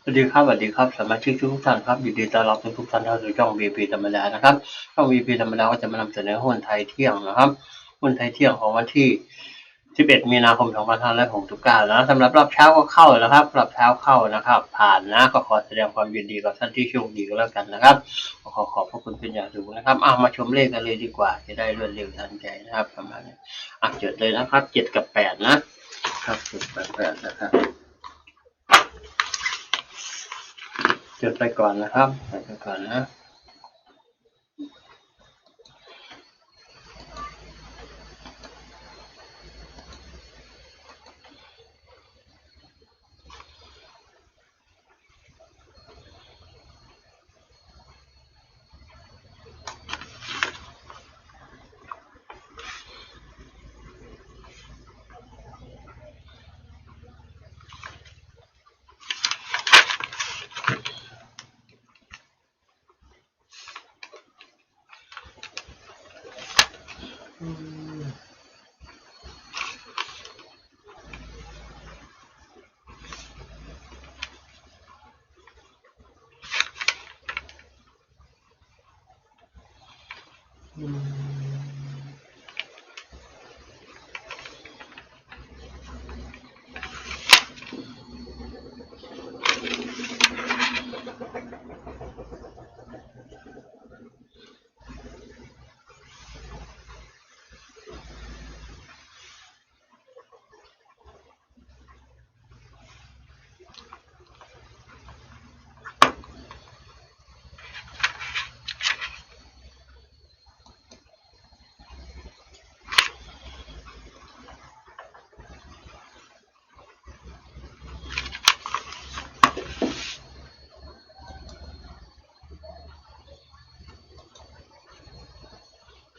สวัสดีครับสมาชิกทุกท่านครับยินดีต้อนรับทุกท่านเข้าสู่ช่อง VP ธรรมดานะครับช่อง VP ธรรมดาก็จะมานำเสนอหุ้นไทยเที่ยงนะครับหุ้นไทยเที่ยงของวันที่11มีนาคม2569นะสำหรับรอบเช้าก็เข้าแล้วครับรอบเช้าเข้านะครับผ่านนะก็ขอแสดงความยินดีกับท่านที่โชคดีก็แล้วกันนะครับขอขอบพระคุณเป็นอย่างสูงนะครับมาชมเลขกันเลยดีกว่าจะได้รวดเร็วทันใจนะครับประมาณนี้จดเลยนะครับ7กับ8นะครับ7กับ8นะครับจดไปก่อนนะครับไปก่อนนะ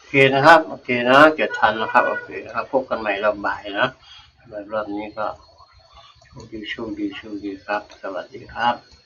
โอเคนะครับโอเคนะเกิดทันนะครับโอเคนะครับพบกันใหม่รอบบ่ายนะรอบนี้ก็โชคดีครับสวัสดีครับ